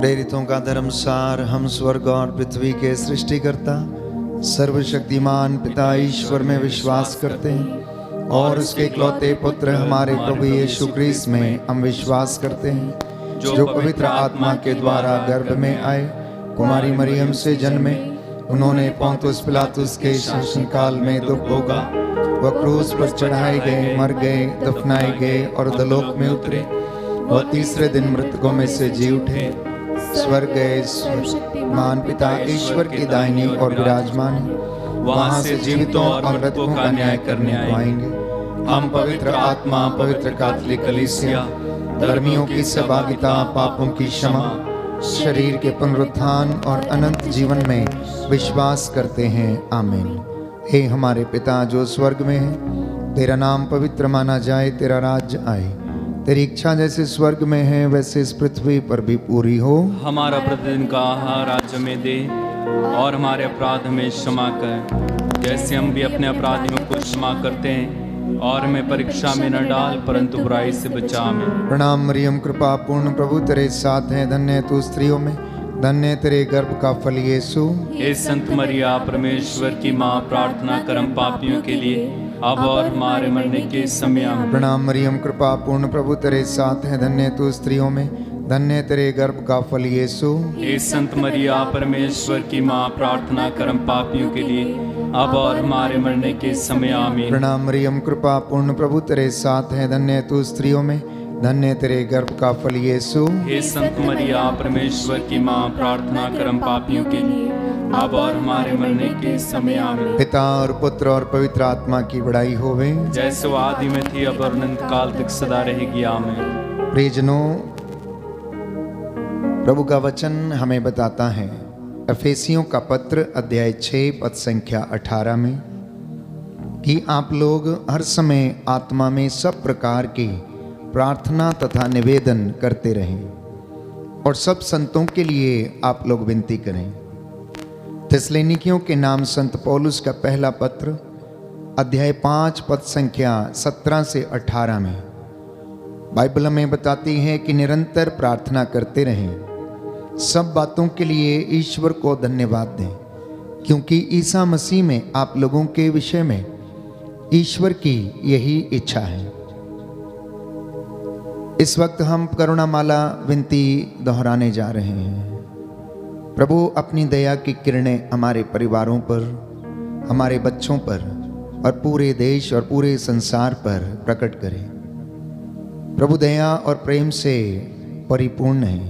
प्रेरितों का धर्मसार, हम स्वर्ग और पृथ्वी के सृष्टिकर्ता सर्वशक्तिमान पिता ईश्वर में विश्वास करते हैं और उसके इकलौते पुत्र हमारे प्रभु यीशु क्रिस्त में हम विश्वास करते हैं, जो पवित्र आत्मा के द्वारा गर्भ में आए, कुमारी मरियम से जन्मे। उन्होंने पोंतुस पिलातुस के शासनकाल में दुख भोगा, वह क्रूस पर चढ़ाए गए, मर गए, दफनाए गए और अधोलोक में उतरे। वह तीसरे दिन मृतकों में से जी उठे, स्वर्ग गए, सर्वशक्तिमान पिता ईश्वर की दाहिनी और विराजमान है। वहां से जीवितों और मृतकों का न्याय करने आएंगे। हम पवित्र आत्मा, पवित्र कैथोलिक कलीसिया, धर्मियों की सहभागिता, पापों की क्षमा, शरीर के पुनरुत्थान और अनंत जीवन में विश्वास करते हैं। आमीन। हे हमारे पिता जो स्वर्ग में है, तेरा नाम पवित्र माना जाए, तेरा राज्य आए, तेरी इच्छा जैसे स्वर्ग में है वैसे इस पृथ्वी पर भी पूरी हो। हमारा प्रतिदिन का आहार आज हमें दे, और हमारे अपराध हमें क्षमा कर, जैसे हम भी अपने अपराधियों को क्षमा करते हैं, और हमें परीक्षा में न डाल परंतु बुराई से बचा हमें। प्रणाम मरियम, कृपा पूर्ण प्रभु तेरे साथ है, धन्य तू स्त्रियों में, धन्य तेरे गर्भ का फल यीशु। हे संत मरिया परमेश्वर की माँ, प्रार्थना कर हम पापियों के लिए अब और हमारे मरने के समय आमीन। प्रणाम मरियम, कृपा पूर्ण प्रभु तेरे साथ है, धन्य तू स्त्रियों में, धन्य तेरे गर्भ का फल यीशु। हे संत मरिया परमेश्वर की माँ, प्रार्थना कर हम पापियों के लिए अब और हमारे मरने के समय आमीन। प्रणाम मरियम, कृपा पूर्ण प्रभु तेरे साथ है, धन्य तू स्त्रियों में, धन्य तेरे गर्भ का फल यीशु। हे संत मरिया परमेश्वर की माँ, प्रार्थना कर हम पापियों के लिए अब और हमारे मरने के समय आमीन। पिता और पुत्र और पवित्र आत्मा की बड़ाई होवे, जैसे वो आदि में थी अब और अनंत काल तक सदा रहेगी। आमीन। प्रियजनों, प्रभु का वचन हमें बताता है एफेसियों का पत्र अध्याय 6 पद संख्या 18 में कि आप लोग हर समय आत्मा में सब प्रकार की प्रार्थना तथा निवेदन करते रहें और सब संतों के लिए आप लोग विनती करें। थिस्सलुनीकियों के नाम संत पौलुस का पहला पत्र अध्याय 5 पद संख्या 17 से 18 में बाइबल हमें बताती है कि निरंतर प्रार्थना करते रहें, सब बातों के लिए ईश्वर को धन्यवाद दें, क्योंकि ईसा मसीह में आप लोगों के विषय में ईश्वर की यही इच्छा है। इस वक्त हम करुणामाला विनती दोहराने जा रहे हैं। प्रभु अपनी दया की किरणें हमारे परिवारों पर, हमारे बच्चों पर और पूरे देश और पूरे संसार पर प्रकट करें। प्रभु दया और प्रेम से परिपूर्ण है,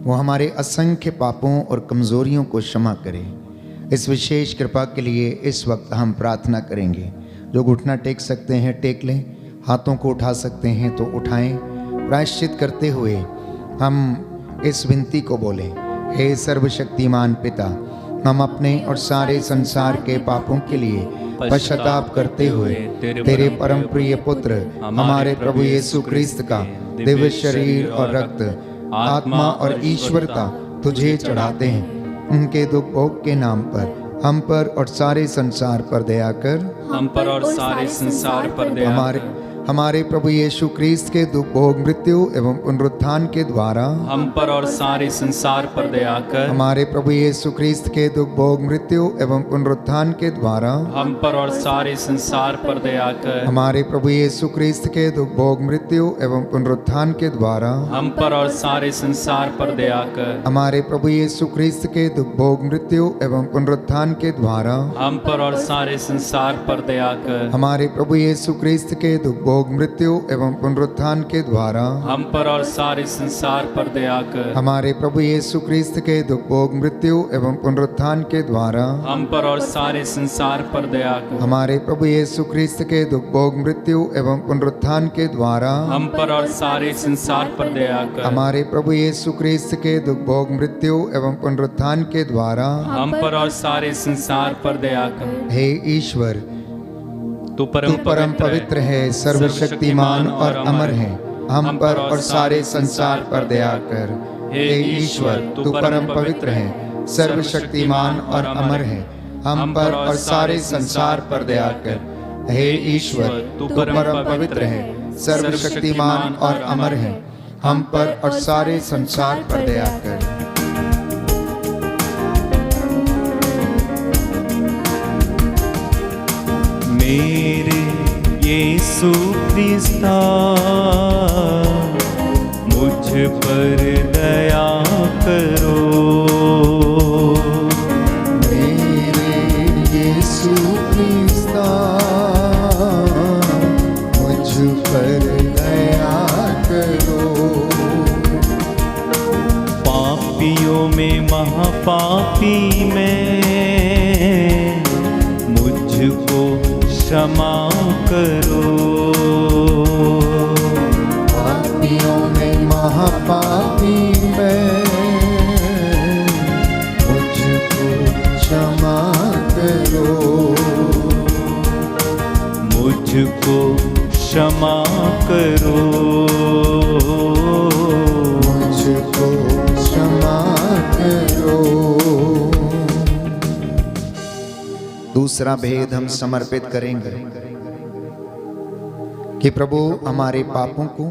वो हमारे असंख्य पापों और कमजोरियों को क्षमा करे। इस विशेष कृपा के लिए इस वक्त हम प्रार्थना करेंगे। जो घुटना टेक सकते हैं टेक लें, हाथों को उठा सकते हैं तो उठाएं। प्रायश्चित करते हुए हम इस विनती को बोलें, हे सर्वशक्तिमान पिता, हम अपने और सारे संसार के पापों के लिए पश्चाताप करते हुए तेरे परम प्रिय पुत्र हमारे प्रभु यीशु क्रिस्त का दिव्य शरीर और रक्त, आत्मा और ईश्वरता तुझे चढ़ाते हैं। उनके दुख भोग के नाम पर हम पर और सारे संसार पर दया कर। हम पर और सारे संसार पर दया कर। हमारे प्रभु यीशु क्रिस्त के दुख भोग, मृत्यु एवं पुनरुत्थान के द्वारा हम पर और सारे संसार पर दया कर। हमारे प्रभु यीशु क्रिस्त के दुख भोग, मृत्यु एवं पुनरुत्थान के द्वारा हम पर और सारे संसार पर दया कर। हमारे प्रभु यीशु क्रिस्त के दुख भोग, मृत्यु एवं पुनरुत्थान के द्वारा हम पर और सारे संसार पर दया कर। हमारे प्रभु यीशु क्रिस्त के दुख भोग, मृत्यु एवं पुनरुत्थान के द्वारा हम पर और सारे संसार पर दया कर। हमारे प्रभु यीशु क्रिस्त के दुख भोग, मृत्यु एवं पुनरुत्थान के द्वारा हम पर और सारे संसार पर दया कर। हमारे प्रभु यीशु क्रिस्त के दुख भोग, मृत्यु एवं पुनरुत्थान के द्वारा हम पर और सारे संसार पर दया कर। हमारे प्रभु यीशु क्रिस्त के दुख भोग, मृत्यु एवं पुनरुत्थान के द्वारा हम पर और सारे संसार पर दया कर। हमारे प्रभु यीशु क्रिस्त के दुख भोग, मृत्यु एवं पुनरुत्थान के द्वारा हम पर और सारे संसार पर दया कर। हे ईश्वर, तू परम पवित्र है, सर्वशक्तिमान और अमर है, हम पर और सारे संसार पर दया कर। हे ईश्वर, तू परम पवित्र है, सर्वशक्तिमान और अमर है, हम पर और सारे संसार पर दया कर। हे ईश्वर, तू परम पवित्र है, सर्वशक्तिमान और अमर है, हम पर और सारे संसार पर दया कर। मेरे यीशु क्रिस्ता मुझ पर दया करो। मेरे यीशु क्रिस्ता मुझ पर दया करो। पापियों में महापापी में मुझको क्षमा करो। पापियों में महापापी में मुझको क्षमा करो। मुझको क्षमा करो। मुझको क्षमा करो। दूसरा भेद हम समर्पित करेंगे कि प्रभु हमारे पापों को,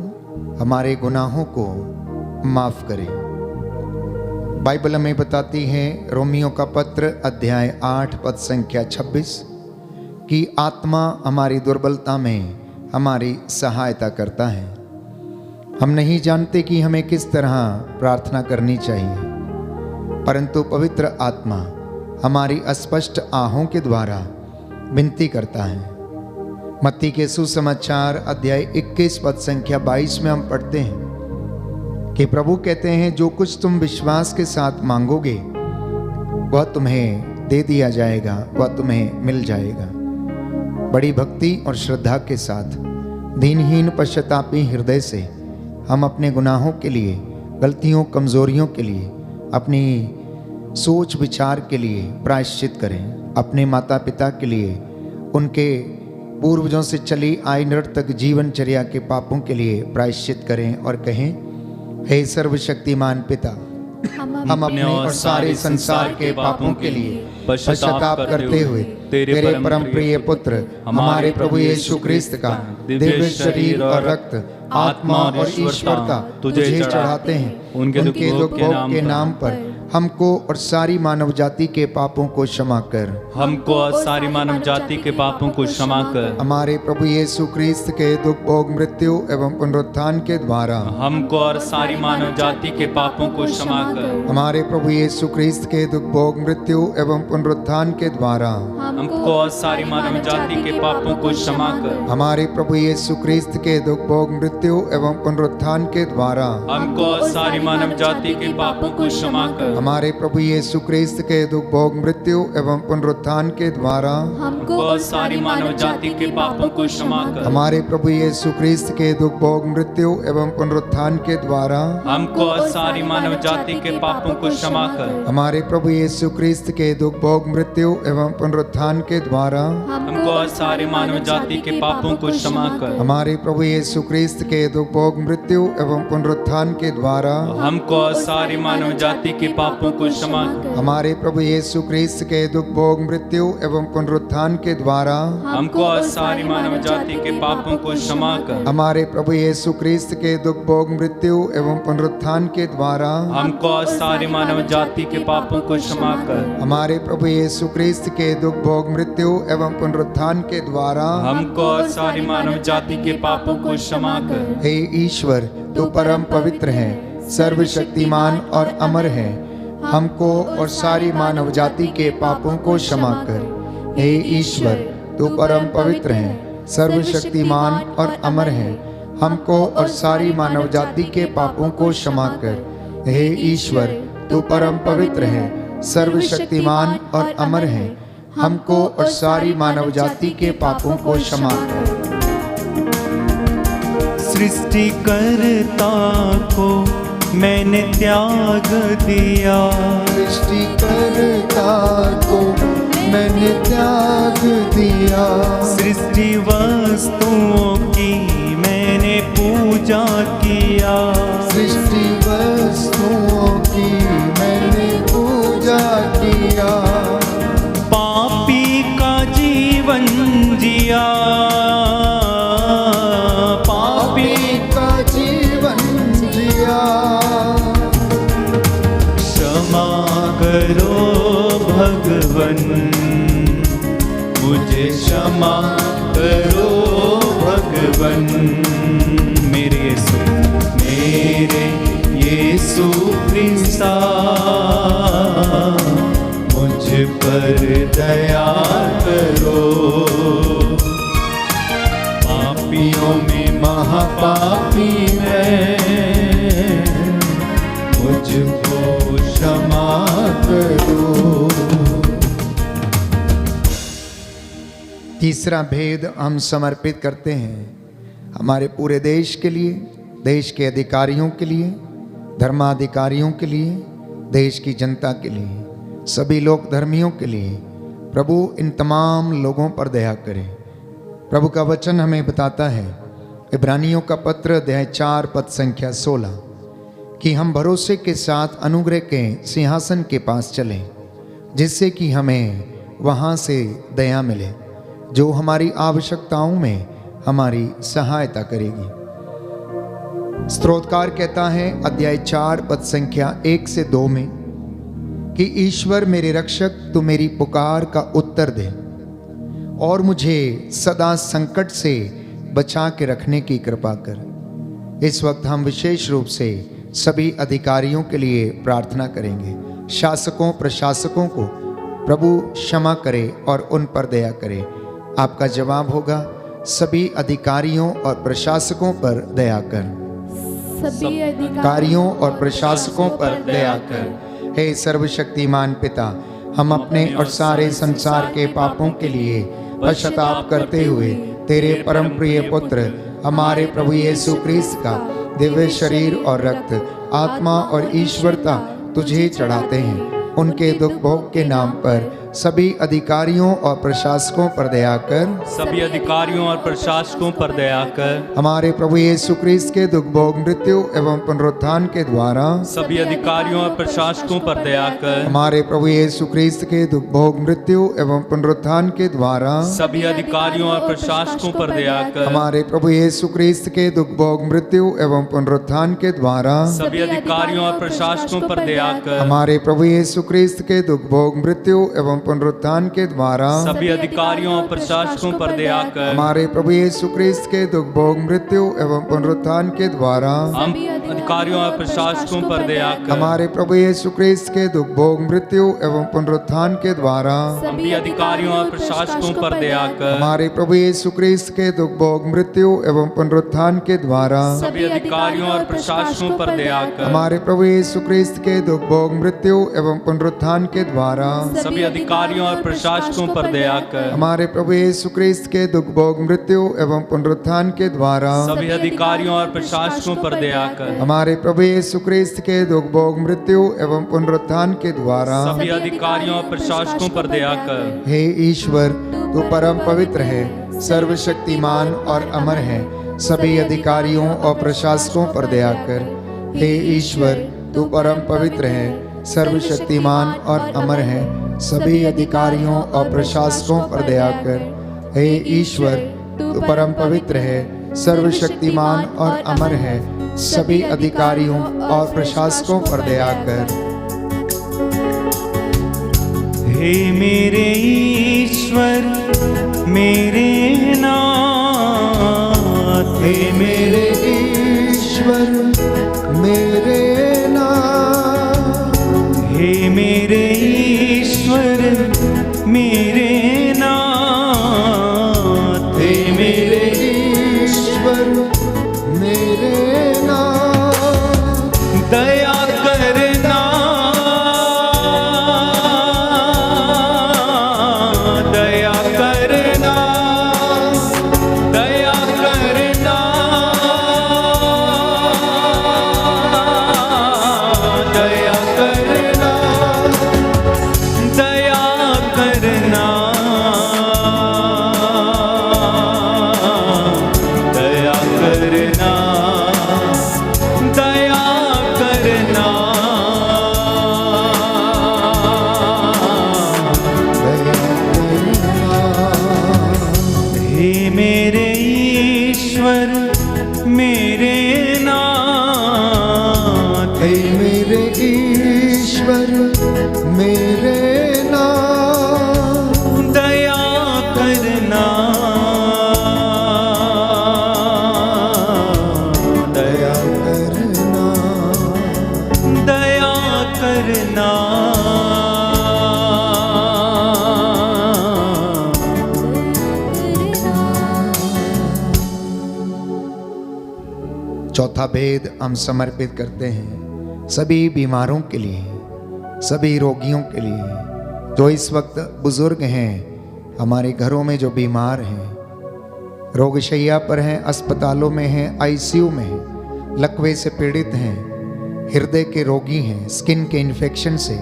हमारे गुनाहों को माफ करे। बाइबल हमें बताती है, रोमियो का पत्र अध्याय 8 पद संख्या 26, कि आत्मा हमारी दुर्बलता में हमारी सहायता करता है। हम नहीं जानते कि हमें किस तरह प्रार्थना करनी चाहिए, परंतु पवित्र आत्मा हमारी अस्पष्ट आहों के द्वारा विनती करता है। मत्ती के सुसमाचार अध्याय 21 पद संख्या 22 में हम पढ़ते हैं कि प्रभु कहते हैं, जो कुछ तुम विश्वास के साथ मांगोगे वह तुम्हें दे दिया जाएगा, वह तुम्हें मिल जाएगा। बड़ी भक्ति और श्रद्धा के साथ दीनहीन पश्चातापी हृदय से हम अपने गुनाहों के लिए, गलतियों, कमजोरियों के लिए, अपनी सोच विचार के लिए प्रायश्चित करें। अपने माता पिता के लिए, उनके पूर्वजों से चली आई निरर्थक जीवनचर्या के पापों के लिए प्रायश्चित करें और कहें, हे सर्वशक्तिमान पिता, हम अपने और सारे संसार के पापों के लिए पश्चाताप करते हुए तेरे परम प्रिय पुत्र हमारे प्रभु यीशु क्रिस्त का दिव्य शरीर और रक्त, आत्मा और ईश्वरता तुझे चढ़ाते हैं। उनके दुख भोग के नाम पर हमको और सारी मानव जाति के पापों को क्षमा कर। हमको और सारी मानव जाति के पापों को क्षमा कर। हमारे प्रभु यीशु क्रिस्त के दुख भोग, मृत्यु एवं पुनरुत्थान के द्वारा हमको और सारी मानव जाति के पापों को क्षमा कर। हमारे प्रभु यीशु क्रिस्त के दुख भोग, मृत्यु एवं पुनरुत्थान के द्वारा हमको और सारी मानव जाति के पापों को क्षमा कर। हमारे प्रभु यीशु क्रिस्त के दुख भोग, मृत्यु एवं पुनरुत्थान के द्वारा हमको और सारी मानव जाति के पापों को क्षमा कर। हमारे प्रभु यीशु क्रिस्त के दुख भोग, मृत्यु एवं पुनरुत्थान के द्वारा हमको और सारी मानव जाति के पापों को क्षमा कर। हमारे प्रभु यीशु क्रिस्त के दुख भोग, मृत्यु एवं पुनरुत्थान के द्वारा हमको और सारी मानव जाति के पापों को क्षमा कर। हमारे प्रभु यीशु क्रिस्त के दुख भोग, मृत्यु एवं पुनरुत्थान के द्वारा हमको और सारी मानव जाति के पापों को क्षमा कर। हमारे प्रभु यीशु क्रिस्त के दुख भोग, मृत्यु एवं पुनरुत्थान के द्वारा हमको और सारी मानव जाति के पापों को क्षमा कर। हमारे प्रभु यीशु क्रिस्त के दुख भोग, मृत्यु एवं पुनरुत्थान के द्वारा हमको और सारी मानव जाति के पापों को क्षमा कर। हमारे प्रभु यीशु क्रिस्त के दुख भोग, मृत्यु एवं पुनरुत्थान के द्वारा हमको और सारी मानव जाति के पापों को क्षमा कर। हमारे प्रभु यीशु क्रिस्त के दुख भोग, मृत्यु एवं पुनरुत्थान के द्वारा हमको और सारी मानव जाति के पापों को क्षमा कर। हे ईश्वर, तू परम पवित्र है, सर्वशक्तिमान और अमर है, हमको और सारी मानव जाति के पापों को क्षमा कर। हे ईश्वर, तू परम पवित्र है, सर्वशक्तिमान और अमर है, हमको और सारी मानव जाति के पापों को क्षमा कर। हे ईश्वर, तू परम पवित्र है, सर्वशक्तिमान और अमर है, हमको और सारी मानव जाति के पापों को क्षमा कर। सृष्टिकर्ता को मैंने त्याग दिया, सृष्टिकर्ता को मैंने त्याग दिया, सृष्टि वस्तुओं की मैंने पूजा किया, सृष्टि वस्तुओं की मैंने पूजा किया, पापी का जीवन जिया, पापी का जीवन जिया, करो भगवन, मुझे क्षमा करो भगवन। मेरे यीशु ख्रिस्ता, मुझ पर दया करो। पापियों में महापापी मैं, मुझको क्षमा करो। तीसरा भेद हम समर्पित करते हैं हमारे पूरे देश के लिए, देश के अधिकारियों के लिए, धर्माधिकारियों के लिए, देश की जनता के लिए, सभी लोक धर्मियों के लिए। प्रभु इन तमाम लोगों पर दया करें। प्रभु का वचन हमें बताता है, इब्रानियों का पत्र अध्याय 4 पद संख्या 16, कि हम भरोसे के साथ अनुग्रह के सिंहासन के पास चलें, जिससे कि हमें वहाँ से दया मिले, जो हमारी आवश्यकताओं में हमारी सहायता करेगी। स्तोत्रकार कहता है अध्याय 4 पद संख्या 1 से 2 में कि ईश्वर मेरे रक्षक, तू मेरी पुकार का उत्तर दे और मुझे सदा संकट से बचा के रखने की कृपा कर। इस वक्त हम विशेष रूप से सभी अधिकारियों के लिए प्रार्थना करेंगे। शासकों प्रशासकों को प्रभु क्षमा करे और उन पर दया करे। आपका जवाब होगा, सभी अधिकारियों और प्रशासकों पर दया कर। सभी अधिकारियों और प्रशासकों पर दया कर। हे सर्वशक्तिमान पिता, हम अपने और सारे संसार के पापों के लिए पश्चाताप करते हुए तेरे परम प्रिय पुत्र हमारे प्रभु यीशु ख्रीस्त का दिव्य शरीर और रक्त, आत्मा और ईश्वरता तुझे चढ़ाते हैं। उनके दुख भोग के नाम पर सभी अधिकारियों और प्रशासकों पर दया कर। सभी अधिकारियों और प्रशासकों पर दया कर। हमारे प्रभु यीशु ख्रीस्त के दुख भोग, मृत्यु एवं पुनरुत्थान के द्वारा सभी अधिकारियों और प्रशासकों पर दया कर। हमारे प्रभु यीशु ख्रीस्त के दुख भोग, मृत्यु एवं पुनरुत्थान के द्वारा सभी अधिकारियों और प्रशासकों पर दया कर। हमारे प्रभु यीशु ख्रीस्त के दुख भोग, मृत्यु एवं पुनरुत्थान के द्वारा सभी अधिकारियों और प्रशासकों पर दया कर। हमारे प्रभु यीशु ख्रीस्त के दुख भोग, मृत्यु एवं पुनरुत्थान के द्वारा सभी अधिकारियों और प्रशासकों पर दया कर। हमारे प्रभु यीशु ख्रीस्त के दुख भोग, मृत्यु एवं पुनरुत्थान के द्वारा हम अधिकारियों और प्रशासकों पर दया कर। हमारे प्रभु यीशु ख्रीस्त के दुख भोग, मृत्यु एवं पुनरुत्थान के द्वारा सभी अधिकारियों और प्रशासकों पर दया कर। हमारे प्रभु यीशु ख्रीस्त के दुख भोग, मृत्यु एवं पुनरुत्थान के द्वारा सभी अधिकारियों और प्रशासकों पर दया कर। हमारे प्रभु यीशु ख्रीस्त के दुख भोग, मृत्यु एवं पुनरुत्थान के द्वारा सभी अधिकारियों और प्रशासकों पर दया कर। हमारे प्रभु यीशु ख्रीस्त के दुख भोग, मृत्यु एवं पुनरुत्थान के द्वारा सभी अधिकारियों और प्रशासकों पर दया कर। हमारे प्रभु यीशु ख्रीस्त के दुख भोग, मृत्यु एवं पुनरुत्थान के द्वारा सभी अधिकारियों और प्रशासकों पर दया कर। हे ईश्वर, तू परम पवित्र है, सर्वशक्तिमान और अमर है। सभी अधिकारियों और प्रशासकों पर दया कर। हे ईश्वर, तू परम पवित्र है, सर्वशक्तिमान और अमर है। सभी अधिकारियों और प्रशासकों पर दया कर। हे ईश्वर, तू परम पवित्र है, सर्वशक्तिमान और अमर है। सभी अधिकारियों और प्रशासकों पर दया कर। हे मेरे ईश्वर, मेरे नाथ, हे मेरे ईश्वर, मेरे नाथ, हे मेरे ईश्वर, मेरे नाथ, हे मेरे ईश्वर, मेरे नाथ, दया करना, दया करना, दया करना, दया करना, दया करना, दया करना, दया करना, हे मेरे ईश्वर, मेरे नाथ, हे मेरे ईश्वर, ईश्वर मेरे नाम दया करना, दया करना, दया करना। चौथा भेद हम समर्पित करते हैं सभी बीमारों के लिए, सभी रोगियों के लिए जो इस वक्त बुजुर्ग हैं, हमारे घरों में जो बीमार हैं, रोगशैया पर हैं, अस्पतालों में हैं, आईसीयू में हैं, लकवे से पीड़ित हैं, हृदय के रोगी हैं, स्किन के इन्फेक्शन से,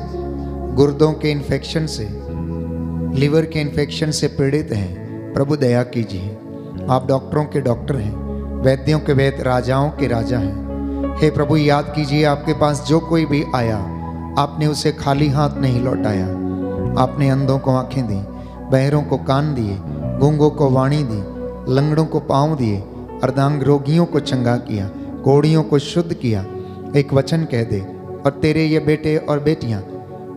गुर्दों के इन्फेक्शन से, लिवर के इन्फेक्शन से पीड़ित हैं। प्रभु दया कीजिए। आप डॉक्टरों के डॉक्टर हैं, वैद्यों के वैद्य, राजाओं के राजा हैं। हे प्रभु, याद कीजिए आपके पास जो कोई भी आया, आपने उसे खाली हाथ नहीं लौटाया। आपने अंधों को आंखें दी, बहरों को कान दिए, गूंगों को वाणी दी, लंगड़ों को पांव दिए, अर्धांग रोगियों को चंगा किया, कोढ़ियों को शुद्ध किया। एक वचन कह दे और तेरे ये बेटे और बेटियां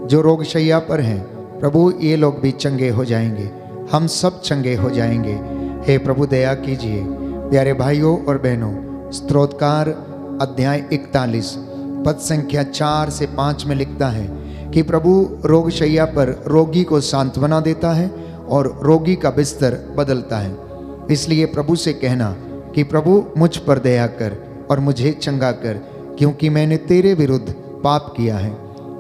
जो रोगशैया पर हैं, प्रभु ये लोग भी चंगे हो जाएंगे, हम सब चंगे हो जाएंगे। हे प्रभु दया कीजिए। प्यारे भाइयों और बहनों, स्तोत्रकार अध्याय 41 पद संख्या 4 से 5 में लिखता है कि प्रभु रोगशैया पर रोगी को सांत्वना देता है और रोगी का बिस्तर बदलता है। इसलिए प्रभु से कहना कि प्रभु मुझ पर दया कर और मुझे चंगा कर, क्योंकि मैंने तेरे विरुद्ध पाप किया है।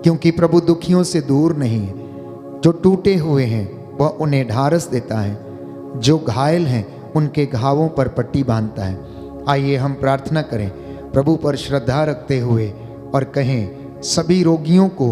क्योंकि प्रभु दुखियों से दूर नहीं है, जो टूटे हुए हैं वह उन्हें ढारस देता है, जो घायल हैं उनके घावों पर पट्टी बांधता है। आइए हम प्रार्थना करें प्रभु पर श्रद्धा रखते हुए और कहें, सभी रोगियों को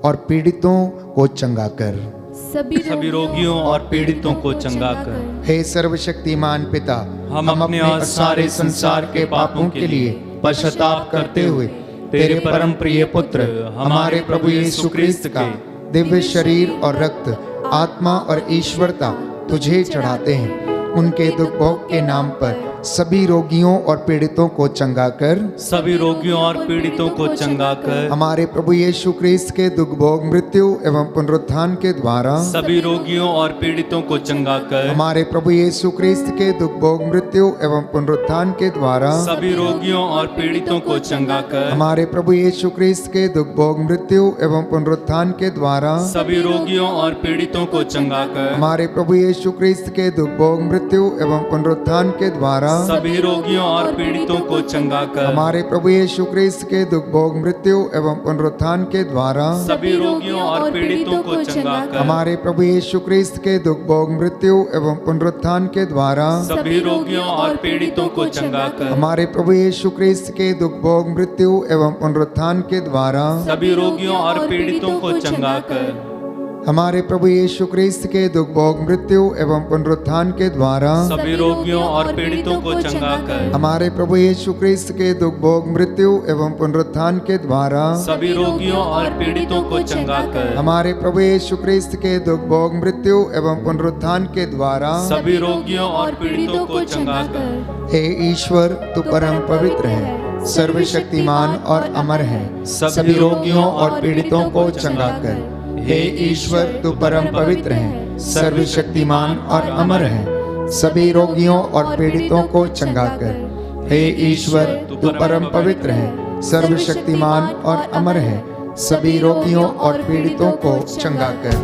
और पीड़ितों को चंगा कर, सभी रोगियों और पीड़ितों को चंगा कर। हे सर्वशक्तिमान पिता, हम अपने और सारे संसार के पापों के लिए पश्चाताप करते हुए तेरे परम प्रिय पुत्र हमारे प्रभु यीशु क्रिस्त का दिव्य शरीर और रक्त, आत्मा और ईश्वरता तुझे चढ़ाते हैं। उनके दुख भोग के नाम पर सभी रोगियों और पीड़ितों को चंगा कर, सभी रोगियों और पीड़ितों को चंगा कर। हमारे प्रभु यीशु क्रिस्त के दुख भोग, मृत्यु एवं पुनरुत्थान के द्वारा सभी रोगियों और पीड़ितों को चंगा कर। हमारे प्रभु यीशु क्रिस्त के दुख भोग, मृत्यु एवं पुनरुत्थान के द्वारा सभी रोगियों और पीड़ितों को चंगा कर। हमारे प्रभु यीशु क्रिस्त के दुख भोग, मृत्यु एवं पुनरुत्थान के द्वारा सभी रोगियों और पीड़ितों को चंगा कर। हमारे प्रभु यीशु क्रिस्त के दुख भोग, मृत्यु एवं पुनरुत्थान के द्वारा सभी रोगियों और पीड़ितों को चंगा कर। हमारे प्रभु यीशु क्रिस्त के दुख भोग, मृत्यु एवं पुनरुत्थान के द्वारा सभी रोगियों और पीड़ितों को चंगा कर। हमारे प्रभु यीशु क्रिस्त के दुख भोग, मृत्यु एवं पुनरुत्थान के द्वारा सभी रोगियों और पीड़ितों को चंगा कर। हमारे प्रभु यीशु क्रिस्त के दुख भोग, मृत्यु एवं पुनरुत्थान के द्वारा सभी रोगियों और पीड़ितों को चंगा कर। हमारे प्रभु यीशु क्रिस्त के दुख भोग, मृत्यु एवं पुनरुत्थान के द्वारा सभी रोगियों और पीड़ितों को चंगा कर। हमारे प्रभु यीशु क्रिस्त के दुख भोग, मृत्यु एवं पुनरुत्थान के द्वारा सभी रोगियों और पीड़ितों को चंगा कर। हमारे प्रभु यीशु क्रिस्त के दुख भोग, मृत्यु एवं पुनरुत्थान के द्वारा सभी रोगियों और पीड़ितों को चंगा कर। हे ईश्वर, तू परम पवित्र है, सर्वशक्तिमान और अमर है, सभी रोगियों और पीड़ितों को चंगा कर। हे ईश्वर, तू परम पवित्र है, सर्वशक्तिमान और अमर है, सभी रोगियों और पीड़ितों को चंगा कर। हे ईश्वर, तू परम पवित्र है, सर्वशक्तिमान और अमर है, सभी रोगियों और पीड़ितों को चंगा कर।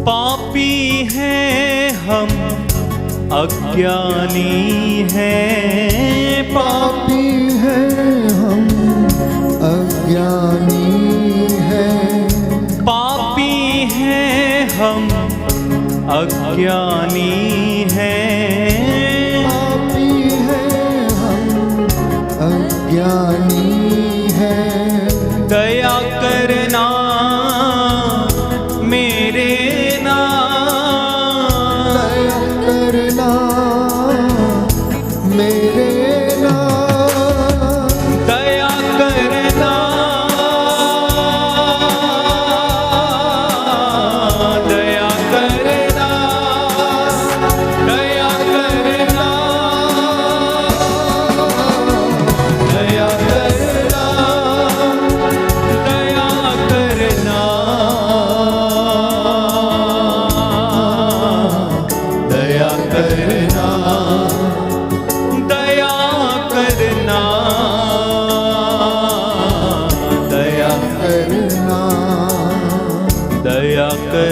पापी हैं हम, अज्ञानी हैं, पापी हैं हम, अज्ञानी हैं, पापी हैं हम, अज्ञानी हैं, पापी हैं हम, अज्ञानी हैं। दया करना मेरे नाम, दया करना मेरे नाम, दया करना, दया करना, दया करना, दया करना,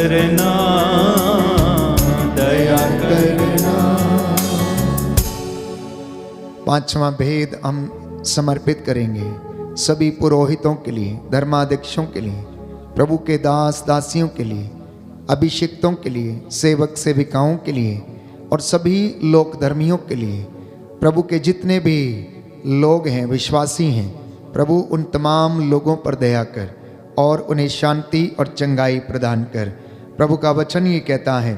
करना, दया करना। पांचवा भेद हम समर्पित करेंगे सभी पुरोहितों के लिए, धर्माध्यक्षों के लिए, प्रभु के दास दासियों के लिए, अभिषिक्तों के लिए, सेवक सेविकाओं के लिए और सभी लोक धर्मियों के लिए। प्रभु के जितने भी लोग हैं, विश्वासी हैं, प्रभु उन तमाम लोगों पर दया कर और उन्हें शांति और चंगाई प्रदान कर। प्रभु का वचन ये कहता है,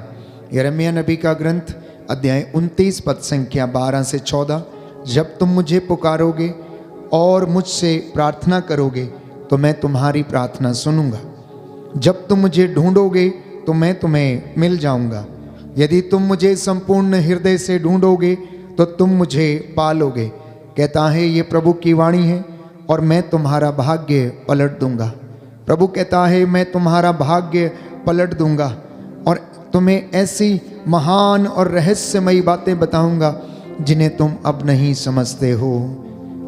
यिर्मयाह नबी का ग्रंथ अध्याय 29 पद संख्या 12 से 14, जब तुम मुझे पुकारोगे और मुझसे प्रार्थना करोगे तो मैं तुम्हारी प्रार्थना सुनूंगा। जब तुम मुझे ढूंढोगे तो मैं तुम्हें मिल जाऊंगा। यदि तुम मुझे संपूर्ण हृदय से ढूंढोगे तो तुम मुझे पालोगे। कहता है ये प्रभु की वाणी है और मैं तुम्हारा भाग्य पलट दूंगा। प्रभु कहता है मैं तुम्हारा भाग्य पलट दूंगा और तुम्हें ऐसी महान और रहस्यमयी बातें बताऊंगा जिन्हें तुम अब नहीं समझते हो।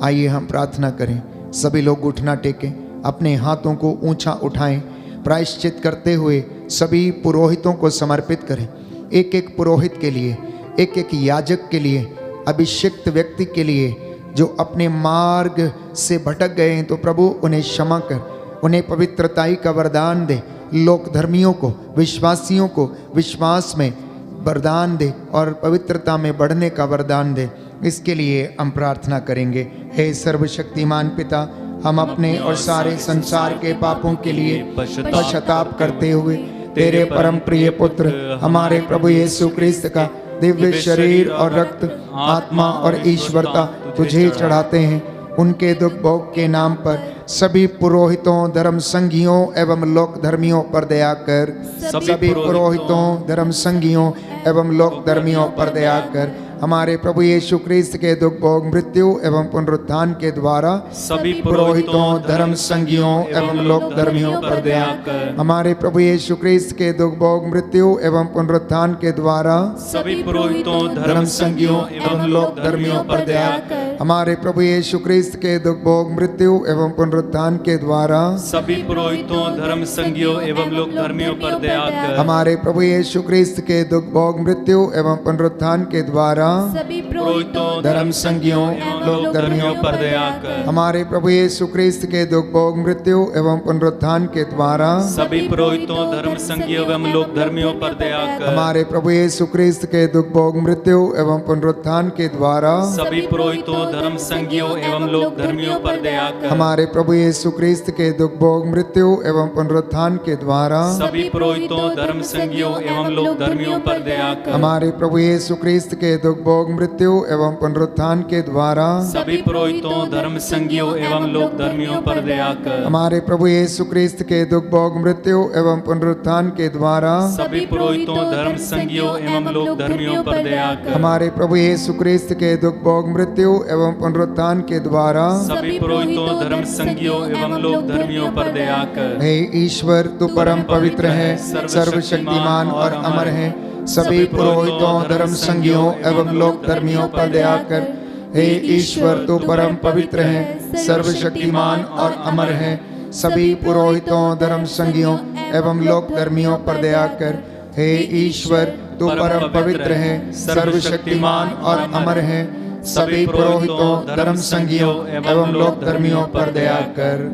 आइए हम प्रार्थना करें। सभी लोग घुटना टेकें, अपने हाथों को ऊंचा उठाएं, प्रायश्चित करते हुए सभी पुरोहितों को समर्पित करें। एक एक पुरोहित के लिए, एक एक याजक के लिए, अभिषिक्त व्यक्ति के लिए जो अपने मार्ग से भटक गए हैं, तो प्रभु उन्हें क्षमा कर, उन्हें पवित्रताई का वरदान दे। लोक धर्मियों को, विश्वासियों को विश्वास में वरदान दे और पवित्रता में बढ़ने का वरदान दे। इसके लिए हम प्रार्थना करेंगे। हे सर्वशक्तिमान पिता, हम अपने और सारे संसार के पापों के लिए पश्चाताप करते हुए तेरे परम प्रिय पुत्र हमारे प्रभु यीशु क्रिस्त का दिव्य शरीर और रक्त, आत्मा और ईश्वरता तुझे चढ़ाते हैं। उनके दुख भोग के नाम पर सभी पुरोहितों, धर्म संघियों एवं लोक धर्मियों पर दया कर। सभी पुरोहितों, धर्म संघियों एवं लोक धर्मियों पर दया कर। हमारे प्रभु यीशु क्रिस्त के दुख भोग, मृत्यु एवं पुनरुत्थान के द्वारा सभी पुरोहितों, धर्म संघियों एवं लोक धर्मियों पर दया कर। हमारे प्रभु यीशु क्रिस्त के दुख भोग, मृत्यु एवं पुनरुत्थान के द्वारा सभी पुरोहितों, धर्म संघियों एवं लोक धर्मियों पर दया कर। हमारे प्रभु यीशु क्रिस्त के दुख भोग, मृत्यु एवं पुनरुत्थान के द्वारा सभी पुरोहितों, धर्म संघियों एवं लोक धर्मियों पर दया कर। हमारे प्रभु यीशु क्रिस्त के दुख भोग, मृत्यु एवं पुनरुत्थान के द्वारा सभी पुरोहितों, धर्म संघियों लोक धर्मियों पर दया कर। हमारे प्रभु यीशु क्रिस्त के दुख भोग, मृत्यु एवं पुनरुत्थान के द्वारा सभी पुरोहितों, धर्म संघियों एवं लोक धर्मियों पर दया कर। हमारे प्रभु यीशु क्रिस्त के दुख भोग, मृत्यु एवं पुनरुत्थान के द्वारा सभी पुरोहितों, धर्म संघियों एवं लोक धर्मियों पर दया कर। हमारे प्रभु यीशु क्रिस्त के दुख भोग, मृत्यु एवं पुनरुत्थान के द्वारा सभी पुरोहितों, धर्म संघियों एवं लोक धर्मियों पर दया कर। हमारे प्रभु यीशु क्रिस्त के दुख भोग, मृत्यु एवं पुनरुत्थान के द्वारा सभी पुरोहितों, धर्म संघियों एवं लोक धर्मियों पर दया कर। हमारे प्रभु यीशु क्रिस्त के दुख भोग, मृत्यु एवं पुनरुत्थान के द्वारा सभी पुरोहितों, धर्म संघियों एवं लोक धर्मियों पर दया कर। हमारे प्रभु यीशु क्रिस्त के दुख भोग, मृत्यु एवं पुनरुत्थान के द्वारा सभी पुरोहितों, धर्म संघियों एवं लोक धर्मियों पर दया कर। हे ईश्वर, तू परम पवित्र है, सर्वशक्तिमान और अमर है। सभी पुरोहितों, धर्म संघियों एवं लोक धर्मियों पर दया कर। हे ईश्वर, तू परम पवित्र है, सर्वशक्तिमान और अमर है। सभी पुरोहितों, धर्म संघियों एवं लोक धर्मियों पर दया कर। हे ईश्वर, तू परम पवित्र है, सर्वशक्तिमान और अमर है। सभी पुरोहितों, धर्म संघियों एवं लोक धर्मियों पर दया कर।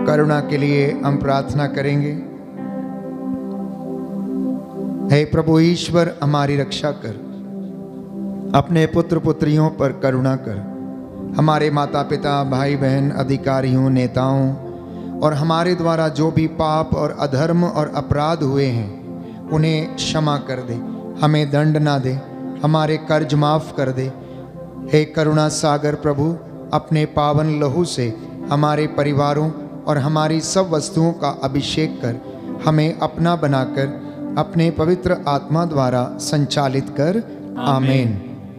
करुणा के लिए हम प्रार्थना करेंगे। हे प्रभु ईश्वर, हमारी रक्षा कर, अपने पुत्र पुत्रियों पर करुणा कर। हमारे माता पिता, भाई बहन, अधिकारियों, नेताओं और हमारे द्वारा जो भी पाप और अधर्म और अपराध हुए हैं उन्हें क्षमा कर दे, हमें दंड ना दे, हमारे कर्ज माफ कर दे। हे करुणा सागर प्रभु, अपने पावन लहू से हमारे परिवारों और हमारी सब वस्तुओं का अभिषेक कर, हमें अपना बनाकर अपने पवित्र आत्मा द्वारा संचालित कर। आमीन।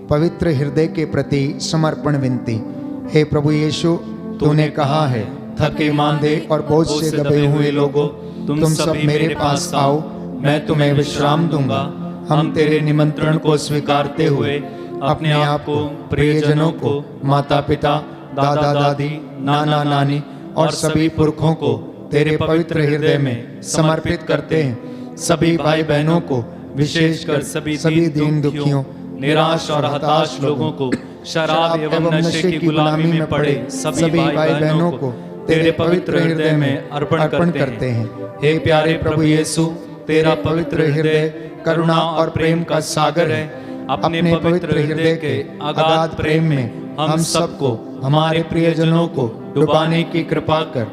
पवित्र हृदय के प्रति समर्पण विनती। हे प्रभु यीशु, तूने कहा है, थके मांदे और बोझ से दबे हुए लोगों, तुम सब मेरे पास आओ, मैं तुम्हें विश्राम दूंगा। हम तेरे निमंत्रण को स्वीकारते हुए अपने आप को, प्रियजनों को, माता पिता, दादा दादी, नाना नानी और सभी पुरखों को तेरे पवित्र हृदय में समर्पित करते हैं। सभी भाई बहनों को, विशेषकर सभी दीन दुखियों, निराश और हताश लोगों को, शराब एवं नशे की गुलामी में पड़े सभी भाई बहनों को तेरे पवित्र हृदय में अर्पण करते हैं। हे प्यारे प्रभु यीशु, तेरा पवित्र हृदय करुणा और प्रेम का सागर है। अपने पवित्र हृदय के अगाध प्रेम में हम सबको, हमारे प्रियजनों को डुबाने की कृपा कर।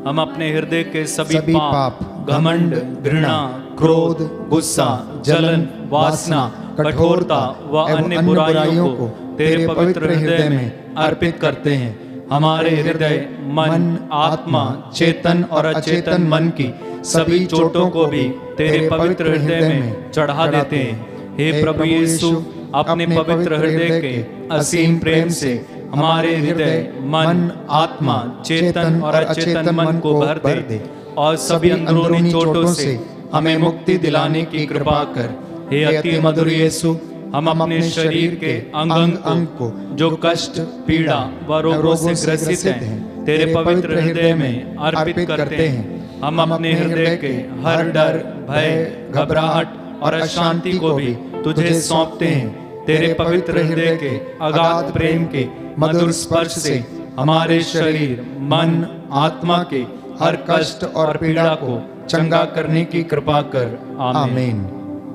हम अपने हृदय के सभी पाप, घमंड, घृणा, क्रोध, गुस्सा, जलन, वासना, कठोरता व अन्य बुराइयों को तेरे पवित्र हृदय में अर्पित करते हैं। हमारे हृदय, मन, आत्मा, चेतन और अचेतन मन की सभी चोटों को भी तेरे पवित्र हृदय में चढ़ा देते हैं। हे प्रभु यीशु, अपने पवित्र हृदय के असीम प्रेम से हमारे हृदय, मन, आत्मा, चेतन और अचेतन मन को भर दे और सभी अंदरूनी चोटों से हमें मुक्ति दिलाने की कृपा कर। हे अति मधुर यीशु, हम अपने शरीर के अंग अंग को जो कष्ट, पीड़ा व रोगों से ग्रसित हैं, तेरे पवित्र हृदय में अर्पित करते हैं। हम अपने हृदय के हर डर, भय, घबराहट और अशांति को भी तुझे सौंपते हैं। तेरे पवित्र हृदय के अगाध प्रेम के मधुर स्पर्श से हमारे शरीर, मन, आत्मा के हर कष्ट और पीड़ा को चंगा करने की कृपा कर। आमीन।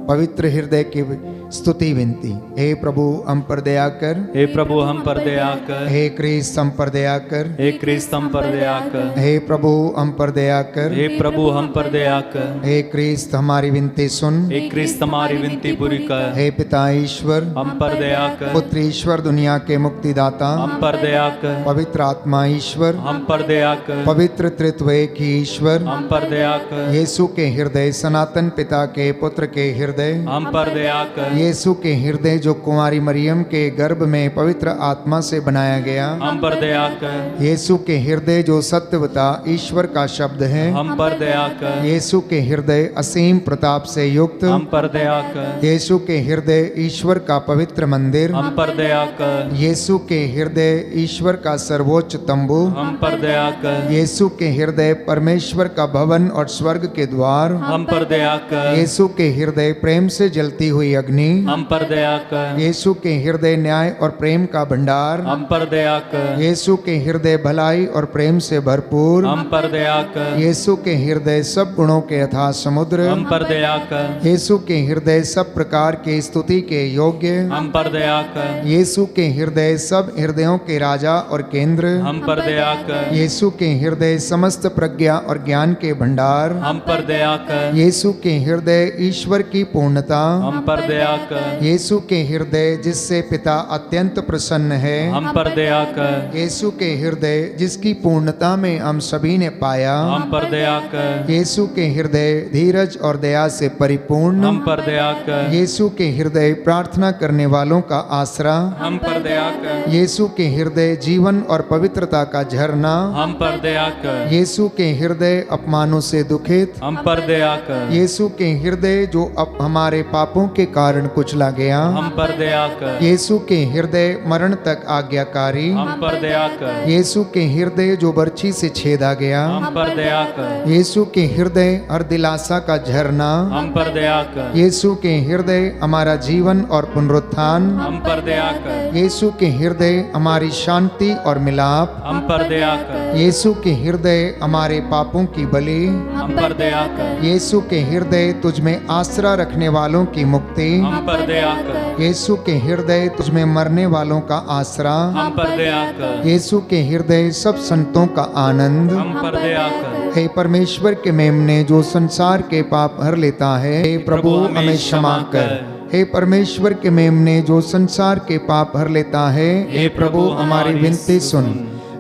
पवित्र हृदय की स्तुति विनती। हे प्रभु हम पर दया कर, हे प्रभु हम पर दया कर। हे क्रिस्त हम पर दया कर, हे क्रिस्त हम पर दया कर। हे प्रभु हम पर दया कर, हे प्रभु हम पर दया कर। हे क्रिस्त हमारी विनती सुन, हे क्रिस्त हमारी विनती पूरी कर। हे पिता ईश्वर हम पर दया कर। पुत्र ईश्वर दुनिया के मुक्तिदाता हम पर दया कर। पवित्र आत्मा ईश्वर हम पर दया कर। पवित्र त्रित्व एक ही ईश्वर हम पर दया कर। यीशु के हृदय सनातन पिता के पुत्र के हृदय हम पर दया कर। यीशु के हृदय जो कुंवारी मरियम के गर्भ में पवित्र आत्मा से बनाया गया हम पर दया कर। यीशु के हृदय जो सत्यवता ईश्वर का शब्द है हम पर दया कर। यीशु के हृदय असीम प्रताप से युक्त हम पर दया कर। यीशु के हृदय ईश्वर का पवित्र मंदिर हम पर दया कर। यीशु के हृदय ईश्वर का सर्वोच्च तंबू हम पर दया कर। यीशु के हृदय परमेश्वर का भवन और स्वर्ग के द्वार हम पर दया कर। यीशु के हृदय प्रेम से जलती हुई अग्नि हम पर दया कर। यीशु के हृदय न्याय और प्रेम का भंडार हम पर दया कर। यीशु के हृदय भलाई और प्रेम से भरपूर हम पर दया कर। यीशु के हृदय सब गुणों के अथाह समुद्र हम पर दया कर। यीशु के हृदय सब प्रकार के स्तुति के योग्य हम पर दया कर। यीशु के हृदय सब हृदयों के राजा और केंद्र हम पर दया कर। यीशु के हृदय समस्त प्रज्ञा और ज्ञान के भंडार हम पर दया कर। यीशु के हृदय ईश्वर की पूर्णता हम पर दया कर। यीशु के हृदय जिससे पिता अत्यंत प्रसन्न है हम पर दया कर। यीशु के हृदय जिसकी पूर्णता में हम सभी ने पाया हम पर दया कर। यीशु के हृदय धीरज और दया से परिपूर्ण हम पर दया कर। यीशु के हृदय प्रार्थना करने वालों का आसरा हम पर दया कर। यीशु के हृदय जीवन और पवित्रता का झरना हम पर दया कर। यीशु के हृदय अपमानों से दुखित हम पर दया कर। यीशु के हृदय जो अब हमारे पापों के कारण कुचला गया हम पर दया कर। यीशु के हृदय मरण तक आज्ञाकारी हम पर दया कर। यीशु के हृदय जो बर्छी से छेदा गया हम पर दया कर। यीशु के हृदय हर दिलासा का झरना हम पर दया कर। यीशु के हृदय हमारा जीवन और पुनरुत्थान हम पर दया कर। यीशु के हृदय हमारी शांति और मिलाप हम पर दया कर। यीशु के हृदय हमारे पापों की बलि हम पर दया कर। यीशु के हृदय तुझ में आसरा रखने वालों की मुक्ति हम पर दया कर। यीशु के हृदय तुझ में मरने वालों का आसरा हम पर दया कर। यीशु के हृदय सब संतों का आनंद हम पर दया कर। हे परमेश्वर के मेमने जो संसार के पाप हर लेता है हे प्रभु हमें क्षमा कर। हे परमेश्वर के मेमने जो संसार के पाप हर लेता है हे प्रभु हमारी विनती सुन।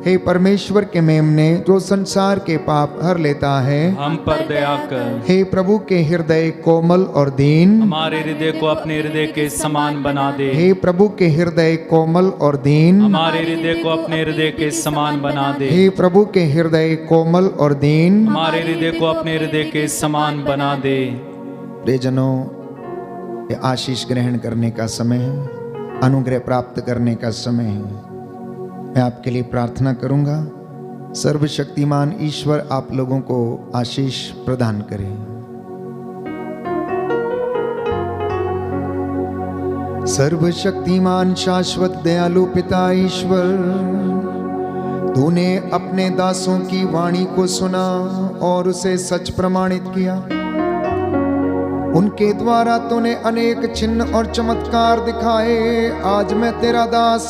हे परमेश्वर के मेमने जो संसार के पाप हर लेता है हम पर दया कर। हे प्रभु के हृदय कोमल और दीन हमारे हृदय को अपने हृदय के समान बना दे। हे प्रभु के हृदय कोमल और दीन हमारे हृदय को अपने हृदय के समान बना दे। हे प्रभु के हृदय कोमल और दीन हमारे हृदय को अपने हृदय के समान बना दे। प्रियजनों, ये आशीष ग्रहण करने का समय है, अनुग्रह प्राप्त करने का समय है। मैं आपके लिए प्रार्थना करूंगा, सर्वशक्तिमान ईश्वर आप लोगों को आशीष प्रदान करे। सर्वशक्तिमान शाश्वत दयालु पिता ईश्वर, तूने अपने दासों की वाणी को सुना और उसे सच प्रमाणित किया। उनके द्वारा तूने अनेक चिन्ह और चमत्कार दिखाए। आज मैं तेरा दास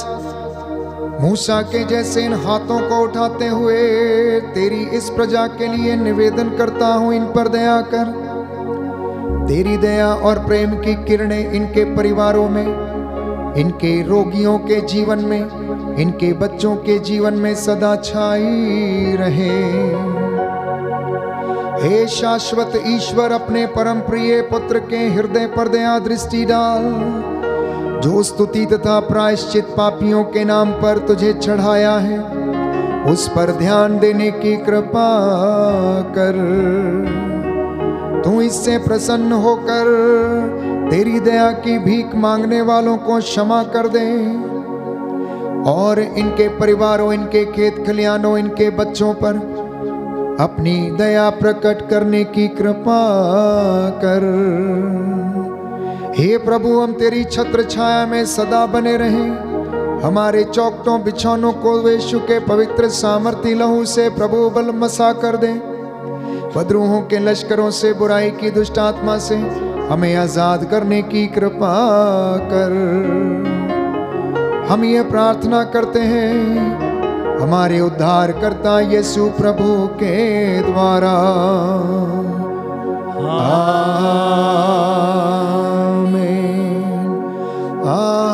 मूसा के जैसे इन हाथों को उठाते हुए तेरी इस प्रजा के लिए निवेदन करता हूं, इन पर दया कर। तेरी दया और प्रेम की किरणें इनके परिवारों में, इनके रोगियों के जीवन में, इनके बच्चों के जीवन में सदा छाई रहे। हे शाश्वत ईश्वर, अपने परम प्रिय पुत्र के हृदय पर दया दृष्टि डाल, जो स्तुति तथा प्रायश्चित पापियों के नाम पर तुझे चढ़ाया है, उस पर ध्यान देने की कृपा कर। तू इससे प्रसन्न होकर तेरी दया की भीख मांगने वालों को क्षमा कर दे और इनके परिवारों, इनके खेत खलियानों, इनके बच्चों पर अपनी दया प्रकट करने की कृपा कर। हे प्रभु, हम तेरी छत्र छाया में सदा बने रहें। हमारे चौखटों बिछौनों को यीशु के पवित्र सामर्थी लहू से प्रभु बलमसा कर दे। बदरूहों के लश्करों से, बुराई की दुष्ट आत्मा से हमें आजाद करने की कृपा कर। हम ये प्रार्थना करते हैं हमारे उद्धारकर्ता यीशु प्रभु के द्वारा। आमीन, आमीन,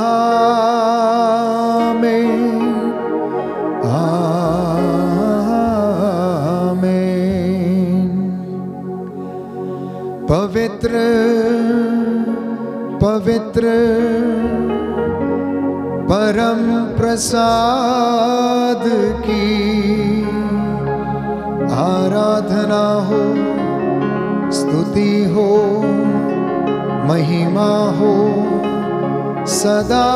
आमीन। पवित्र पवित्र परम प्रसाद की आराधना हो, स्तुति हो, महिमा हो सदा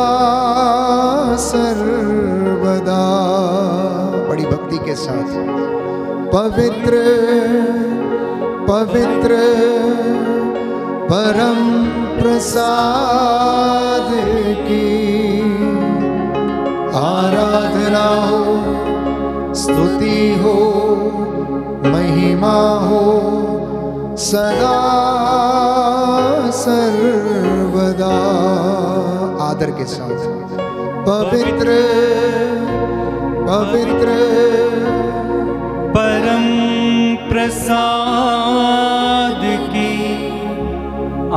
सर्वदा। बड़ी भक्ति के साथ पवित्र पवित्र परम प्रसाद की आराधना हो, स्तुति हो, महिमा हो सदा सर्वदा। आदर के साथ पवित्र पवित्र परम प्रसाद की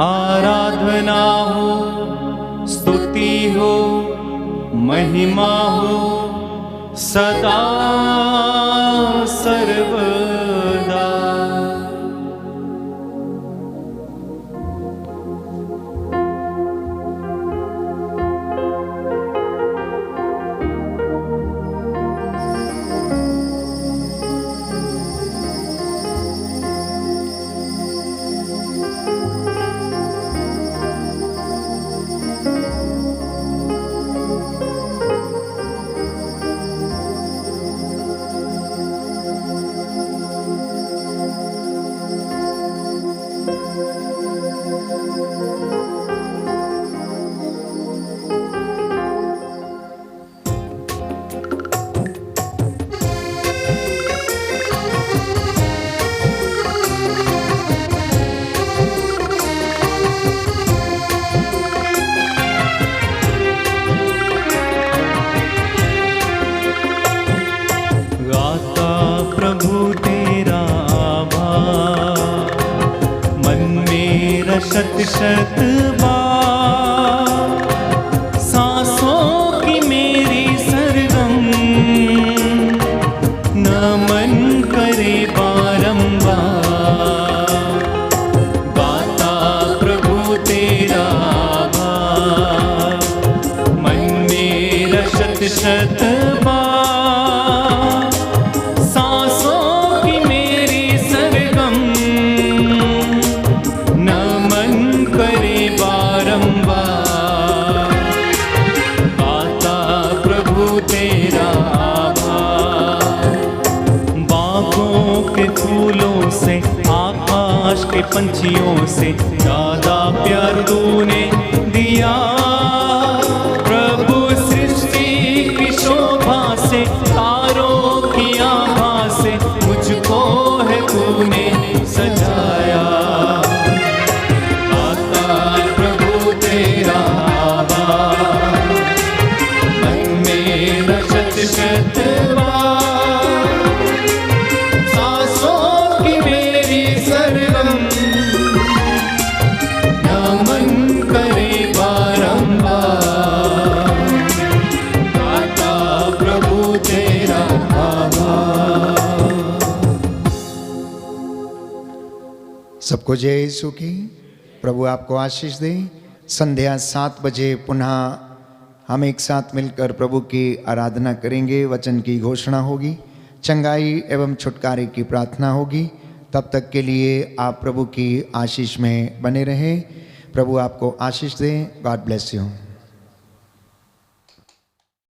आराधना हो, स्तुति हो, महिमा हो सदा सर्वदा। शत शत बार सांसों की मेरी सरगम नमन करे बारंबार। गाता प्रभु तेरा आभार, मन मेरा शत शत बार सांसों की मेरी सरगम नमन करे बारंबार। गाता प्रभु तेरा आभार। बागों के फूलों से, आकाश के पंछियों से ज्यादा प्यार तूने दिया सबको जय यीशु की। प्रभु आपको आशीष दे। संध्या 7 बजे पुनः हम एक साथ मिलकर प्रभु की आराधना करेंगे। वचन की घोषणा होगी, चंगाई एवं छुटकारे की प्रार्थना होगी। तब तक के लिए आप प्रभु की आशीष में बने रहें। प्रभु आपको आशीष दें। God bless you.